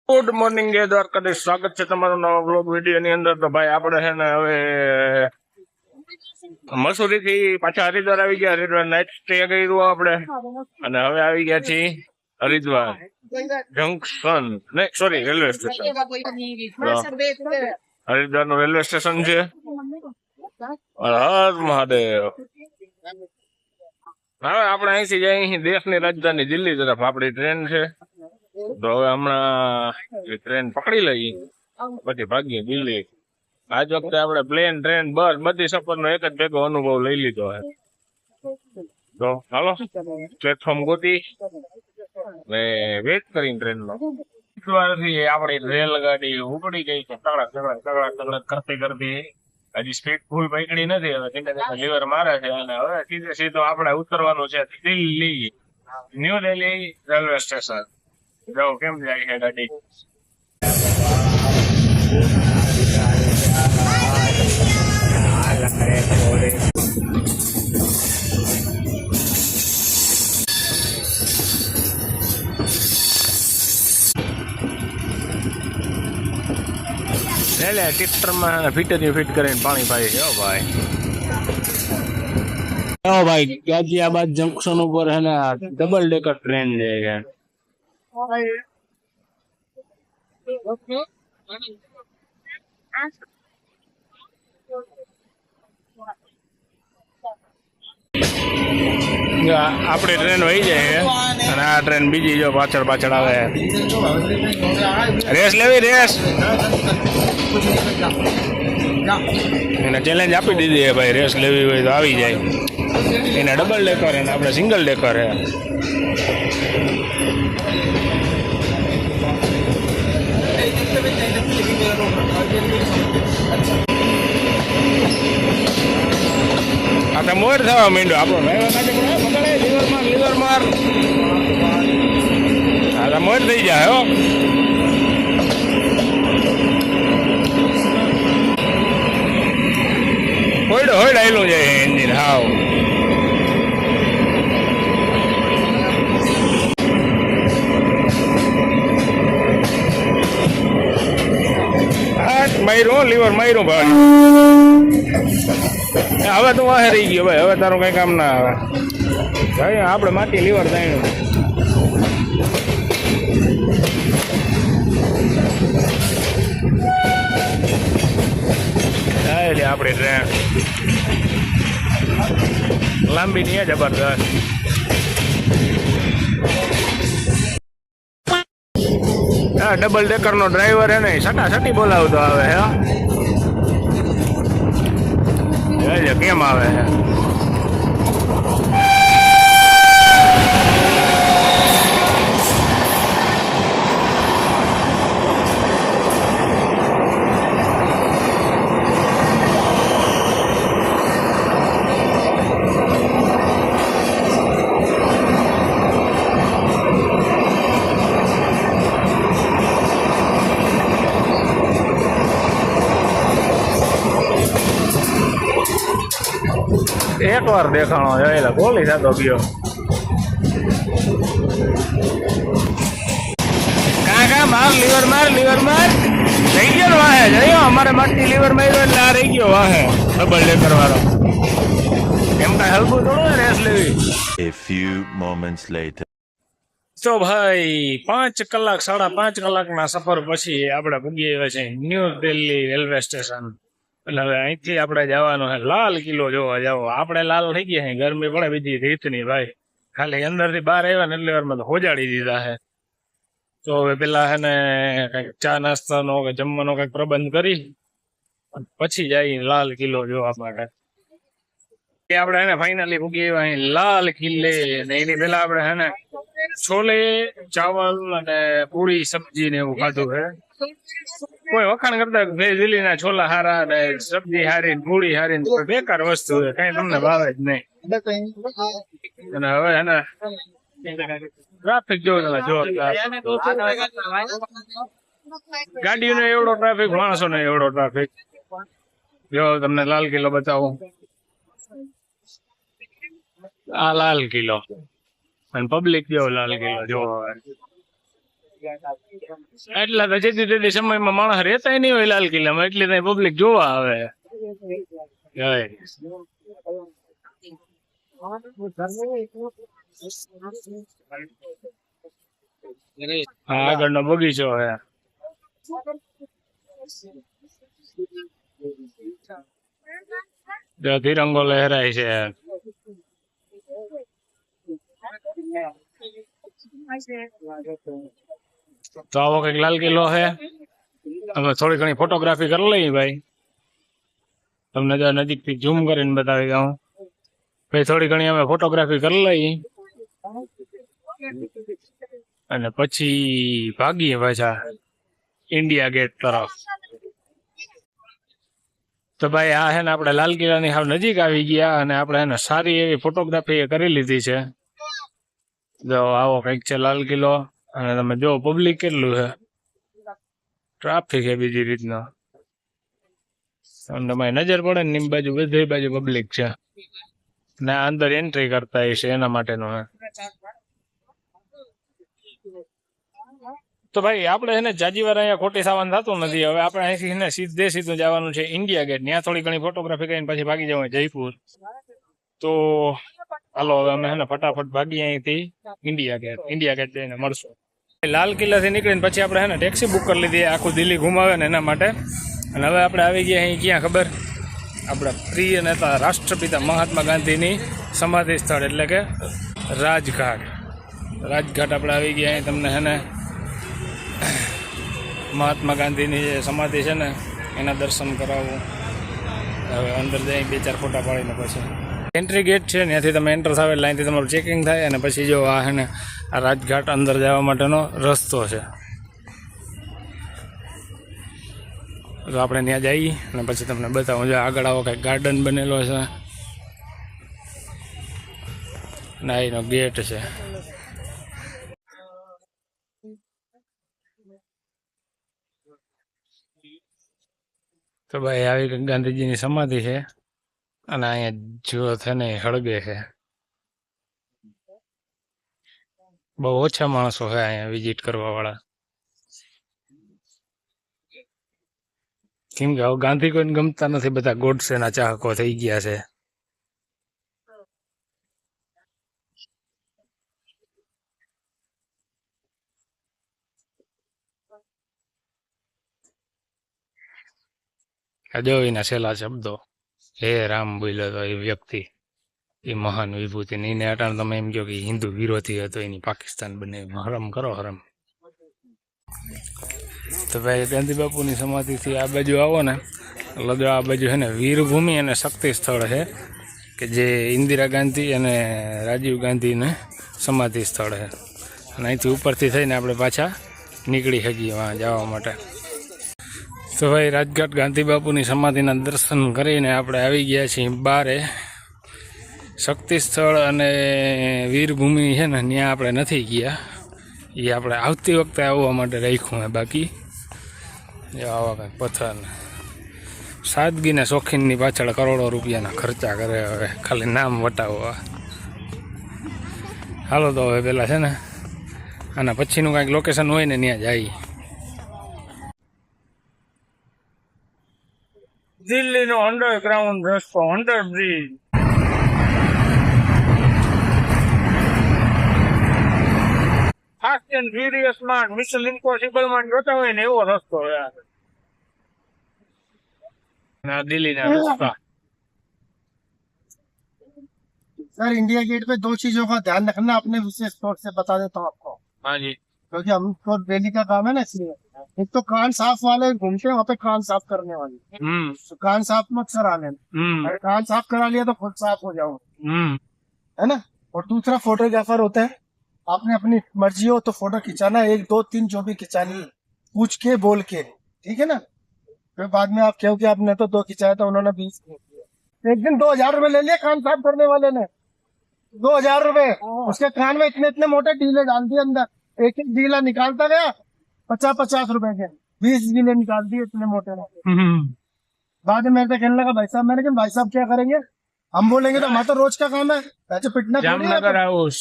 Good morning જય દ્વારકાધીશ, સ્વાગત છે તમારું નવા બ્લોગ વિડીયો ની અંદર. તો ભાઈ આપણે છે ને હવે મસૂરી થી પાછા હરિદ્વાર આવી ગયા. હરિદ્વાર નાઇટ સ્ટે કર્યું આપણે અને હવે આવી ગયા છીએ હરિદ્વાર જંકશન, નહીં સોરી રેલવે સ્ટેશન. હરિદ્વાર નું રેલવે સ્ટેશન છે. હર મહાદેવ. હવે આપણે અહીંથી જઈએ દેશની રાજધાની દિલ્હી તરફ. આપણી ટ્રેન છે તો હવે હમણાં ટ્રેન પકડી લઈ પછી ભાગીએ દિલ્હી. આજ વખતે આપણે પ્લેન, ટ્રેન, બસ બધી સફર નો એક જ ભેગો અનુભવ લઈ લીધો છે. તો હાલો પ્લેટફોર્મ ગોતી ને વેટ કરીને ટ્રેન નો. આપણી રેલગાડી ઉપડી ગઈ છે તગડા તગડા તગડા તગડા કરતી કરતી. હજી સ્પીડ ફૂલ પકડી નથી. હવે ધીમે ધીમે લીવર મારે છે અને હવે સીધે સીધો આપણે ઉતરવાનું છે Delhi, new Delhi railway station. જો કેમ જાય છે ગાડી. લે ટિક્ટરમાં ફિટ કરીને પાણી પાઈ છે. ભાઈ ભાઈ ગાઝિયાબાદ જંકશન ઉપર છે ને ડબલ ડેકર ટ્રેન જાય છે. આપડી ટ્રેન વહી જાય અને આ ટ્રેન બીજી જો પાછળ પાછળ આવે. રેસ લેવી, રેસ એને ચેલેન્જ આપી દીધી છે ભાઈ. રેસ લેવી હોય તો આવી જાય. એને ડબલ ડેકર હે ને આપણે સિંગલ ડેકર હે. આ તો મોર થવા માંડ્યો આપણો લીવર માર, લીવર માર. આ તો મોર થઈ જાય હો. હોઈડ હોઈડ આવેલું જાય એન્જિન હાવ. માર્યું લીવર માર્યું ભાઈ. હવે તું વાહે રહી ગયો ભાઈ. હવે તારું કઈ કામ ના આવે ભાઈ. આપણે માટી લીવર થાય આપડી ટ્રેન લાંબી ની જબરદસ્ત. હા ડબલ ડેકર નો ડ્રાઈવર હે ને સટા સટી બોલાવતો આવે હે. કેમ આવે છે એક વાર દેખાણો જાય ગોલી થતો ગયો. કા માર લીવર માર, લીવર માર. રહી ગયો વાહે જયો. અમારે માટી લીવર માર્યો એટલે આ રહી ગયો વાહે ડબલ ડેકર વાળો. એમ કઈ હલકું થોડું રેસ લેવી. A few moments later. તો ભાઈ 5 કલાક 5.5 કલાકના સફર પછી આપણે પૂગી આવ્યા છે ન્યૂ દિલ્હી રેલવે સ્ટેશન. એટલે હવે અહીંથી આપણે જવાનું છે લાલ કિલ્લો જોવા જાવ. આપણે લાલ થઈ ગયા છે. ગરમી પડે બીજી રીતની ભાઈ. ખાલી અંદર થી બહાર આવ્યા ને એટલે વારમાં તો હોજાડી દીધા છે. તો હવે પેલા છે ને કઈક ચા નાસ્તાનો કે જમવાનો કઈક પ્રબંધ કરી પછી જઈએ લાલ કિલ્લો જોવા માટે. આપણે એને ફાઇનલી પૂગી આવ્યા અહીં લાલ કિલ્લે. ને એની પેલા આપણે છે ને છોલે ચાવલ અને પૂરી સબ્જી ને એવું ખાધું છે. કોઈ વખાણ કરતા દિલ્હી ના છોલા હારા ને સબ્જી હારી પૂરી હારી બેકાર વસ્તુ છે. કઈ તમને ભાવે જ નહીં. અને હવે હે ને ટ્રાફિક જો તમે જો ગાડીઓ ને એવડો ટ્રાફિક, માણસો ને એવડો ટ્રાફિક. જો તમને લાલ કિલ્લો બતાવું. આ લાલ કિલ્લો અને પબ્લિક જો લાલ કિલ્લો જો એટલા તો જેથી તેથી સમયમાં માણસ રહેતા નહીં હોય લાલ કિલ્લામાં, એટલે ત્યાં પબ્લિક જોવા આવે. જય. હા, આગળનો બગીચો હે. જો તિરંગો લહેરાય છે. તો આવો કઈક લાલ કિલ્લો છે. હવે થોડી ઘણી ફોટોગ્રાફી કરી લઈએ ભાઈ, તમને જો નજીક થી ઝૂમ કરીને બતાવી દઉં. ભાઈ થોડી ઘણી અમે ફોટોગ્રાફી કરી લઈએ અને પછી ભાગીએ પાછા ઇન્ડિયા ગેટ તરફ. તો ભાઈ આ છે ને આપણે લાલ કિલ્લાની હાવ નજીક આવી ગયા અને આપણે એને સારી એવી ફોટોગ્રાફી કરી લીધી છે. જો આવો કઈક છે લાલ કિલ્લો, અને તમે જો પબ્લિક કેટલું છે, ટ્રાફિક છે બીજી રીતનો. તમારી નજર પડે ને એમ બાજુ બધી બાજુ પબ્લિક છે ને અંદર એન્ટ્રી કરતા છે એના માટેનું હે. તો ભાઈ આપણે એને જાજી વાર અહીંયા ખોટી સાવન થતું નથી. હવે આપણે અહીંથી એને સીધું જવાનું છે ઇન્ડિયા ગેટ. ત્યાં થોડી ઘણી ફોટોગ્રાફી કરીને પછી ભાગી જવાનું જયપુર. તો હાલો હવે અમે એને ફટાફટ ભાગી અહીંથી ઇન્ડિયા ગેટ જઈને મળશું. લાલ કિલ્લાથી નીકળીને પછી આપણે એને ટેક્સી બુક કરી લીધી આખું દિલ્હી ઘુમાવે ને એના માટે. અને હવે આપણે આવી ગયા અહીં ક્યાં ખબર, આપણા પ્રિય નેતા રાષ્ટ્રપિતા મહાત્મા ગાંધીની સમાધિ સ્થળ એટલે કે રાજઘાટ આપણે આવી ગયા. અહીં તમને છે ને મહાત્મા ગાંધીની જે સમાધિ છે ને એના દર્શન કરાવવું. હવે અંદર જઈ 2-4 ફોટા પાડીને પછી એન્ટ્રી ગેટ છે, ત્યાંથી તમે એન્ટર થાવ એટલે અહીંથી તમારું ચેકિંગ થાય અને પછી જો આ છે ને આ રાજઘાટ અંદર જવા માટેનો રસ્તો છે. તો આપણે ત્યાં જઈએ અને પછી તમને બતાવું. જો આગળ આવો કંઈક ગાર્ડન બનેલો છે ને એનો ગેટ છે. તો ભાઈ આવી કંઈક ગાંધીજીની સમાધિ છે અને અહીંયા જ્યોત છે ને સળગે છે. બહુ ઓછા માણસો છે અહીંયા વિઝિટ કરવા વાળા, કેમ કે હવે ગાંધી કોઈને ગમતા નથી, બધા ગોડસેના ચાહકો થઈ ગયા છે. જો એના છેલ્લા શબ્દો હે રામ બોલ્યો હતો એ વ્યક્તિ, એ મહાન વિભૂતિ. એને અટાણ તમે એમ કહો કે હિન્દુ વિરોધી હતો, એની પાકિસ્તાન બને. હરમ કરો હરમ. તો ભાઈ ગાંધી બાપુની સમાધિથી આ બાજુ આવો ને એટલે આ બાજુ છે ને વીરભૂમિ અને શક્તિ સ્થળ છે કે જે ઇન્દિરા ગાંધી અને રાજીવ ગાંધીને સમાધિ સ્થળ છે. અને અહીંથી ઉપરથી થઈને આપણે પાછા નીકળી શકીએ વहाँ જવા માટે. તો ભાઈ રાજઘાટ ગાંધી બાપુની સમાધિના દર્શન કરીને આપણે આવી ગયા છીએ બારે. શક્તિ સ્થળ અને વીરભૂમિ છે ને ત્યાં આપણે નથી ગયા, એ આપણે આવતી વખતે આવવા માટે રાખ્યું હે. બાકી આવા કંઈક પથ્થર સાદગીના શોખીનની પાછળ કરોડો રૂપિયાના ખર્ચા કરે હવે ખાલી નામ વટાવવા. હાલો તો હવે પેલા છે ને આના પછીનું કાંઈક લોકેશન હોય ને ત્યાં જઈએ. દિલ્હીનો અંડરગ્રાઉન્ડ રસ્તો, અંડરબ્રિજ. ફાસ્ટ એન્ડ ફ્યુરિયસ માં, મિશન ઇમ્પોસિબલ માં જોતા હોય ને એવો રસ્તો है दिल्ली रस्ता. सर इंडिया गेट पे 2 चीजों का ध्यान रखना, अपने विशेष तौर से बता देता हूँ आपको, हाँ जी, क्योंकि हमको डेली का काम है ना, इसलिए एक तो कान साफ वाले घूमते हैं वहाँ पे कान साफ करने वाले, तो कान साफ मत करा लेना, अगर कान साफ करा लिया तो खुद साफ हो जाओ, है ना. और दूसरा फोटोग्राफर होता है, आपने अपनी मर्जी हो तो फोटो खिंचाना 1, 2, 3 जो भी खिंचानी, पूछ के बोल के, ठीक है ना. फिर बाद में आप कहो कि आपने तो 2 खिंचाया था, उन्होंने 20 खींच। एक दिन 2000 रुपए ले लिए कान साफ करने वाले ने, 2000 रुपए. उसके कान में इतने इतने मोटे ढीले डाल दिए अंदर, एक एक ढीला निकालता गया 50-50 रुपए के, 20 ढीले निकाल दिए इतने मोटे. बाद में मेरे से कहने लगा भाई साहब, मैंने कहा भाई साहब क्या करेंगे, हम बोलेंगे तो हमारा तो रोज का काम है, वैसे पिटना थोड़ी है. जामनगर हाउस,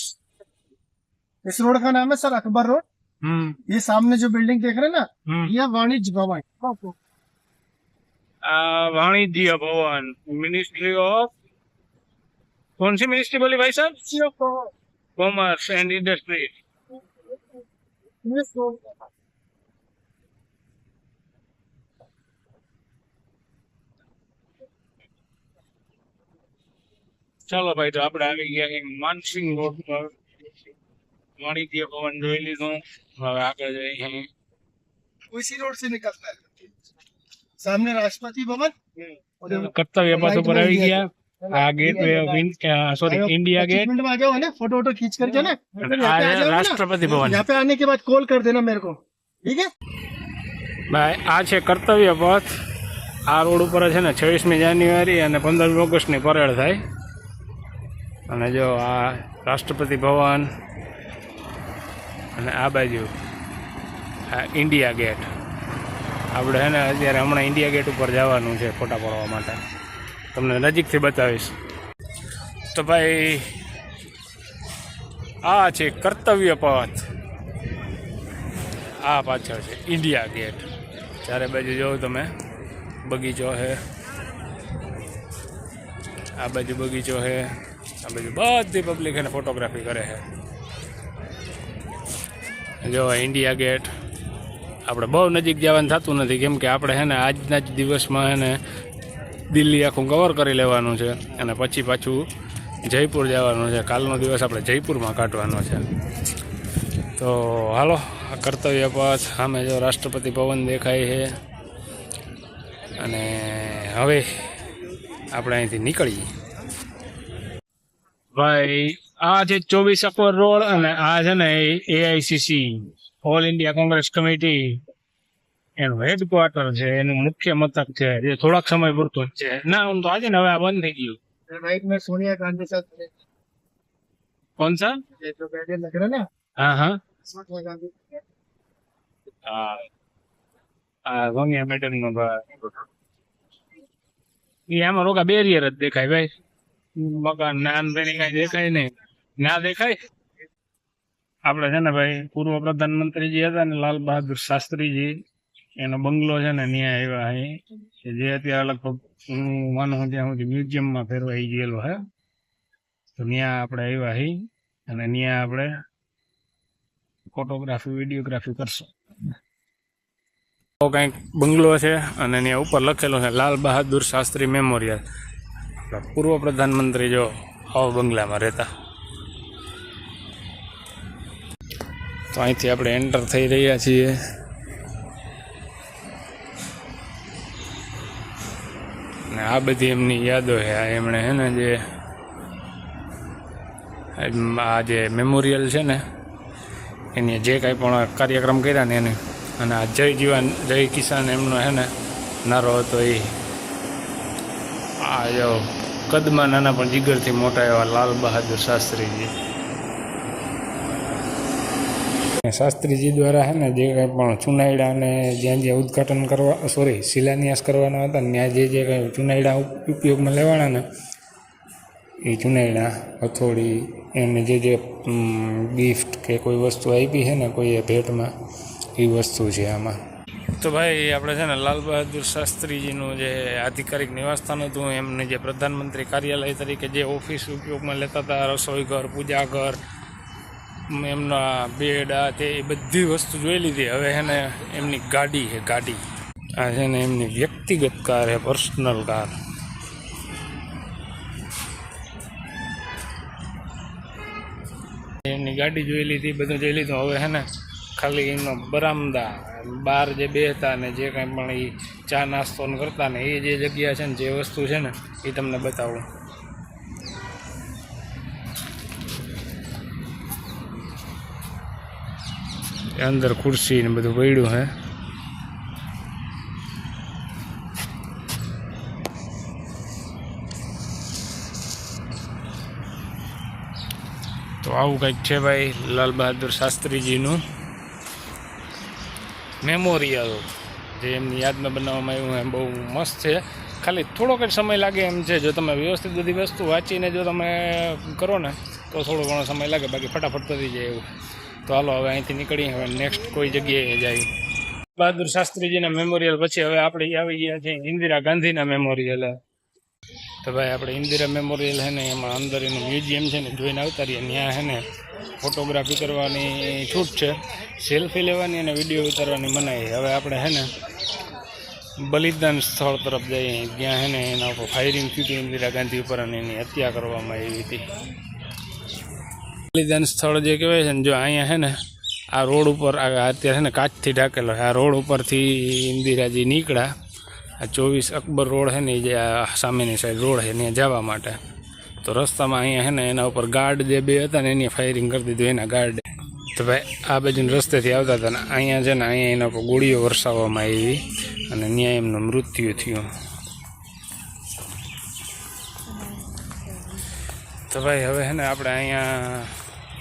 इस रोड का नाम है सर अकबर रोड, ये सामने जो बिल्डिंग देख रहे हैं ना, ये वाणिज्य भवन। वाणिज्य भवन, मिनिस्ट्री ऑफ, कौन सी मिनिस्ट्री बोली भाई साहब? Commerce and industry. ચાલો ભાઈ, તો આપણે આવી ગયા છીએ માનસિંગ રોડ પર. વાણિજ્ય ભવન જોઈ લીધું. હવે આગળ જઈએ. उसी रोड से निकलता है, सामने राष्ट्रपति भवन। કર્તવ્ય પથ ઉપર આવી ગયા. આ gateway of sorry India gate. Minute में आ गया हो ना, फोटो वोटो खींच करके ना, આ છે રાષ્ટ્રપતિ ભવન. यहाँ पे आने के बाद कॉल कर देना मेरे को, ठीक है ભાઈ આ છે કર્તવ્ય પથ. આ રોડ ઉપર છે ને 26મી જાન્યુઆરી અને 15મી ઓગસ્ટની પરેડ થાય. અને જો આ રાષ્ટ્રપતિ ભવન અને આ બાજુ આ ઇન્ડિયા ગેટ. આપણે છે ને અત્યારે હમણાં ઇન્ડિયા ગેટ ઉપર જવાનું છે ફોટા પાડવા માટે. તમને નજીકથી બતાવીશ. તો ભાઈ આ છે કર્તવ્ય પથ. આ પાછળ છે ઇન્ડિયા ગેટ. ચારે બાજુ જોવો તમે બગીચો છે. આ બાજુ બગીચો છે. આ બાજુ બધી પબ્લિક એને ફોટોગ્રાફી કરે છે. જો ઇન્ડિયા ગેટ. આપણે બહુ નજીક જવાનું થતું નથી, કેમ કે આપણે છે ને આજના જ દિવસમાં છે ને દિલ્હી આખું કવર કરી લેવાનું છે અને પછી પાછું જયપુર જવાનું છે. કાલનો દિવસ આપણે જયપુરમાં કાઢવાનો છે. તો હાલો, આ કર્તવ્ય પથ. સામે જો રાષ્ટ્રપતિ ભવન દેખાય છે. અને હવે આપણે અહીંથી નીકળીએ. ભાઈ આ છે 24 અકબર રોડ અને આ છે ને AICC all India Congress committee એનું હેડક્વાર્ટર છે, એનું મુખ્ય મથક છે, જે થોડાક સમય પૂરતું જ છે. ના હું તો આજે ને હવે આ બંધ થઈ ગયું. राइट में सोनिया गांधी साहब, કોણ સા? ये जो बैरियर लग रहा है ना, હા હા सोनिया गांधी। હા સોનિયા મેડમ નો એ આમાં રોકા બેરિયર જ દેખાય ભાઈ. મકાન નાન કઈ દેખાય નહીં. ના દેખાય. આપણે છે ને ભાઈ પૂર્વ પ્રધાનમંત્રીજી હતા ને લાલ બહાદુર શાસ્ત્રીજી, એનો બંગલો છે ને ત્યાં આવ્યા અહીં, જે અત્યારે લગભગ હું માનું ત્યાં સુધી મ્યુઝિયમમાં ફેરવાઈ ગયેલો હે. તો ત્યાં આપણે આવ્યા હી અને ત્યાં આપણે ફોટોગ્રાફી વિડીયોગ્રાફી કરશું. કંઈક બંગલો છે અને ત્યાં ઉપર લખેલું છે લાલ બહાદુર શાસ્ત્રી મેમોરિયલ. પૂર્વ પ્રધાનમંત્રી જો આવા બંગલામાં રહેતા. તો અહીંથી આપણે એન્ટર થઈ રહ્યા છીએ. ને આ બધી એમની યાદો છે. આ એમણે છે ને જે આ જે મેમોરિયલ છે ને એની જે કાંઈ પણ કાર્યક્રમ કર્યા ને એને, અને આ જય જવાન જય કિસાન એમનો છે ને નારો હતો. એ આ જો કદમાં નાના પણ જીગરથી મોટા એવા લાલ બહાદુર શાસ્ત્રીજી. શાસ્ત્રીજી દ્વારા છે ને જે કંઈ પણ ચુનાયડા અને જ્યાં જ્યાં ઉદ્ઘાટન કરવા શિલાન્યાસ કરવાના હતા ને ત્યાં જે કંઈ ચુનાયડા ઉપયોગમાં લેવાના ને એ ચુનાયડા હથોડી એમને જે ગિફ્ટ કે કોઈ વસ્તુ આપી છે ને કોઈએ ભેટમાં, એ વસ્તુ છે આમાં. તો ભાઈ આપણે છે ને લાલ બહાદુર શાસ્ત્રીજીનું જે આધિકારિક નિવાસસ્થાન હતું, એમને જે પ્રધાનમંત્રી કાર્યાલય તરીકે જે ઓફિસ ઉપયોગમાં લેતા હતા, રસોઈ ઘર, પૂજા ઘર, એમના બેડ, આ તે બધી વસ્તુ જોઈ લીધી. હવે છે ને એમની ગાડી છે, ગાડી આ છે ને એમની વ્યક્તિગત કાર છે, પર્સનલ કાર. એમની ગાડી જોઈ લીધી, બધું જોઈ લીધું. હવે છે ને ખાલી એમનો બરામદા, બહાર જે બેહતા ને જે કાંઈ પણ એ ચા નાસ્તો કરતા ને એ જે જગ્યા છે ને જે વસ્તુ છે ને એ તમને બતાવું. અંદર ખુરશી ને બધું પડ્યું હે. તો આવું કંઈક છે ભાઈ લાલ બહાદુર શાસ્ત્રીજીનું મેમોરિયલ, જે એમની યાદમાં બનાવવામાં આવ્યું એમ. બહુ મસ્ત છે. ખાલી થોડોક જ સમય લાગે એમ છે. જો તમે વ્યવસ્થિત બધી વસ્તુ વાંચીને જો તમે કરો ને તો થોડો ઘણો સમય લાગે, બાકી ફટાફટ પતી જાય એવું. તો હાલો હવે અહીંથી નીકળી હવે નેક્સ્ટ કોઈ જગ્યાએ જાય. બહાદુર શાસ્ત્રીજીના મેમોરિયલ પછી હવે આપણે આવી ગયા છે ઇન્દિરા ગાંધીના મેમોરિયલ. તો ભાઈ આપણે ઇન્દિરા મેમોરિયલ છે ને એમાં અંદર એનું મ્યુઝિયમ છે ને જોઈને આવતા રહીએ. ત્યાં છે ને ફોટોગ્રાફી કરવાની છૂટ છે, સેલ્ફી લેવાની અને વિડીયો ઉતારવાની મનાઈ. હવે આપણે છે ને બલિદાન સ્થળ તરફ જઈએ, ત્યાં છે ને એના ઉપર ફાયરિંગ થયું હતું ઇન્દિરા ગાંધી ઉપર અને એની હત્યા કરવામાં આવી હતી. બલિદાન સ્થળ જે કહેવાય છે ને, જો અહીંયા છે ને આ રોડ ઉપર અત્યારે છે ને કાચથી ઢાંકેલો છે. આ રોડ ઉપરથી ઇન્દિરાજી નીકળ્યા. આ 24 અકબર રોડ છે ને એ જે આ સામેની સાઈડ રોડ છે ત્યાં જવા માટે. તો રસ્તામાં અહીંયા છે ને એના ઉપર ગાર્ડ જે બે હતા ને એની ફાયરિંગ કરી દીધું એના ગાર્ડે. તો ભાઈ આ બાજુના રસ્તેથી આવતા હતા ને અહીંયા છે ને અહીંયા એના ઉપર ગોળીઓ વરસાવવામાં આવી અને ત્યાં એમનું મૃત્યુ થયું. તો ભાઈ હવે છે ને આપણે અહીંયા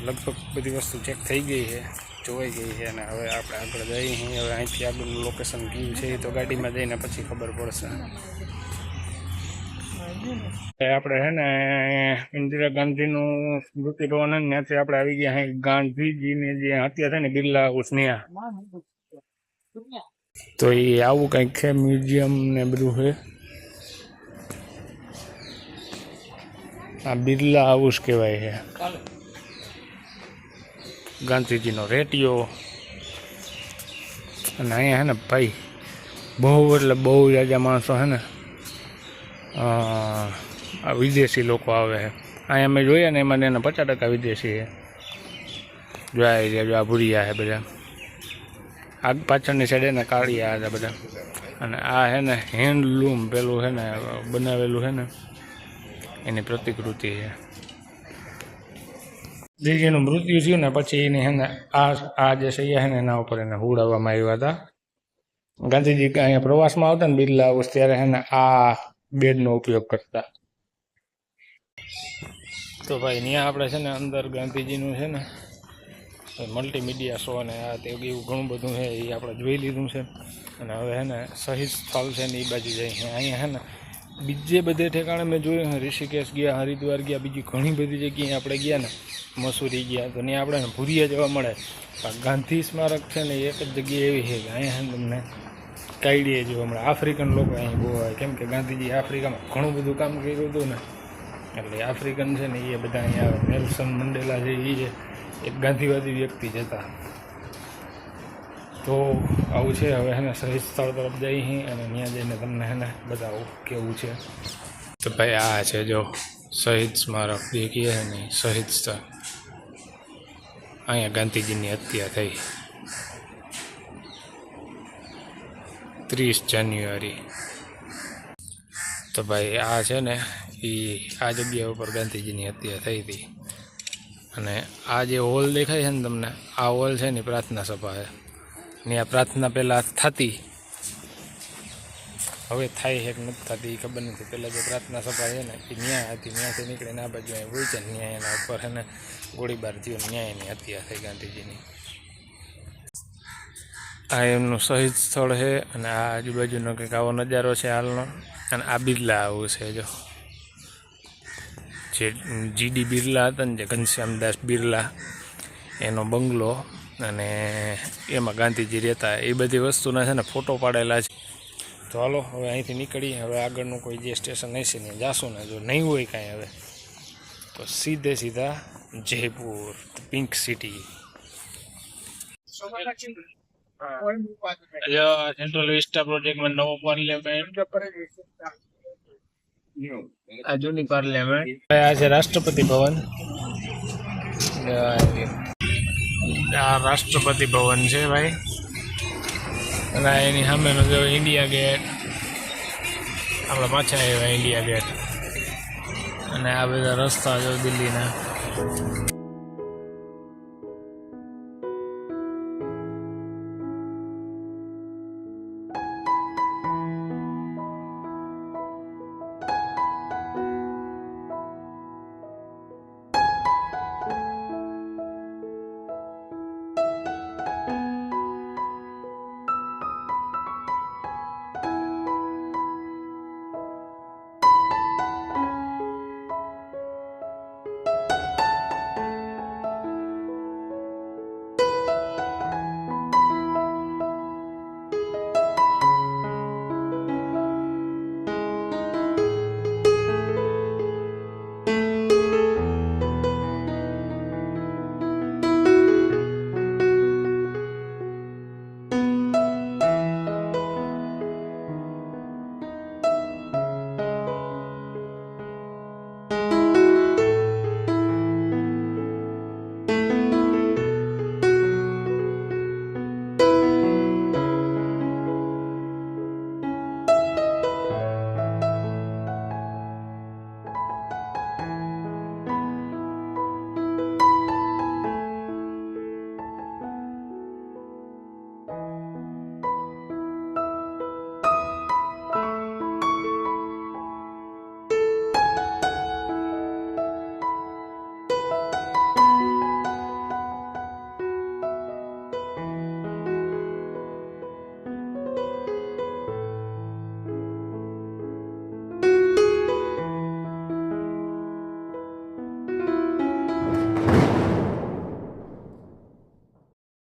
લગભગ બધી વસ્તુ ચેક થઈ ગઈ છે, જોવાઈ ગઈ છે અને હવે આપણે આગળ જઈએ છીએ. હવે અહીંથી આગળનું લોકેશન કયું છે એ તો ગાડીમાં જઈને પછી ખબર પડશે. આપણે છે ને ઇન્દિરા ગાંધીનું સ્મૃતિ ભવન ત્યાંથી આપણે આવી ગયા છે ગાંધીજીની જે હત્યા છે ને બિરલા હાઉસ ત્યાં. તો એ આવું કંઈક છે, મ્યુઝિયમ ને બધું છે. આ બિરલા હાઉસ કહેવાય છે. ગાંધીજીનો રેટિયો. અને અહીંયા છે ને ભાઈ બહુ એટલે બહુ જાજા માણસો છે ને આ વિદેશી લોકો આવે છે. અહીંયા મેં જોયા ને એમાં એના 50% વિદેશી છે. જો આ ભૂરિયા છે બધા. આ પાછળની સાઈડ એને કાળિયા હતા બધા. અને આ છે ને હેન્ડલૂમ પેલું છે ને બનાવેલું છે ને એની પ્રતિકૃતિ છે. દીદીનું મૃત્યુ થયું ને પછી એને છે ને આ જે સૈયા છે ને એના ઉપર એને હુડાવવામાં આવ્યા હતા. ગાંધીજી અહીંયા પ્રવાસમાં આવતા ને બિરલા હાઉસ ત્યારે છે ને આ બેડનો ઉપયોગ કરતા. તો ભાઈ ત્યાં આપણે છે ને અંદર ગાંધીજીનું છે ને મલ્ટીમીડિયા શો અને આ તે એવું ઘણું બધું છે એ આપણે જોઈ લીધું છે. અને હવે છે ને શહીદ સ્થળ છે ને એ બાજુ જાય છે. અહીંયા છે ને બીજે બધે ઠેકાણે મેં જોયું છે, ઋષિકેશ ગયા, હરિદ્વાર ગયા, બીજી ઘણી બધી જગ્યાએ આપણે ગયા ને, મસૂરી ગયા, તો ત્યાં આપણે ભૂરિયા જવા મળે. પણ ગાંધી સ્મારક છે ને એક જ જગ્યાએ એવી છે કે અહીંયા તમને કાયડીએ જોવા મળે. આફ્રિકન લોકો અહીં બહુ આવે, કેમ કે ગાંધીજી આફ્રિકામાં ઘણું બધું કામ કર્યું હતું ને, એટલે આફ્રિકન છે ને એ બધા અહીંયા આવે. નેલ્સન મંડેલા છે એ એક ગાંધીવાદી વ્યક્તિ જ હતા. તો આવું છે. હવે છે ને શહીદ સ્થળ તરફ જઈએ અને ત્યાં જઈને તમને છે ને બતાવું કેવું છે. તો ભાઈ આ છે જો શહીદ સ્મારક જે કહે છે ને શહીદ સ્થળ. અહીંયા ગાંધીજીની હત્યા થઈ 30 જાન્યુઆરી. તો ભાઈ આ છે ને એ આ જગ્યા ઉપર ગાંધીજીની હત્યા થઈ હતી. અને આ જે હોલ દેખાય છે ને તમને, આ હોલ છે ને પ્રાર્થના સભા છે ને. આ પ્રાર્થના પહેલાં થતી, હવે થાય છે કે નથી થતી એ ખબર નથી. પહેલાં જે પ્રાર્થના સભા છે ને એ ન્યાય હતી, ત્યાંથી નીકળીને આ બાજુ અહીં હોય છે ને ન્યાય એના ઉપર છે ને ગોળીબાર થયો, ન્યાયની હત્યા થઈ ગાંધીજીની. આ એમનું શહીદ સ્થળ છે અને આ આજુબાજુનો કંઈક આવો નજારો છે હાલનો. અને આ બિરલા આવું છે જો, જે GD બિરલા હતા ને, જે ઘનશ્યામદાસ બિરલા, એનો બંગલો અને એમાં ગાંધીજી રહેતા, એ બધી વસ્તુના છે ને ફોટો પાડેલા છે. તો હાલો હવે અહીંથી નીકળી. હવે આગળનું કોઈ જે સ્ટેશન હશે ને જાશું ને, જો નહીં હોય કાંઈ હવે તો સીધા Jaipur, pink city. Central vista પ્રોજેક્ટમાં નવો પાર્લિયામેન્ટ, આ જૂની પાર્લિયામેન્ટ. આ છે રાષ્ટ્રપતિ ભવન. આ રાષ્ટ્રપતિ ભવન છે ભાઈ. અને એની સામેનો જો ઇન્ડિયા ગેટ, આપણે પાછા આવ્યા ઇન્ડિયા ગેટ. અને આ બધા રસ્તા જો દિલ્હીના.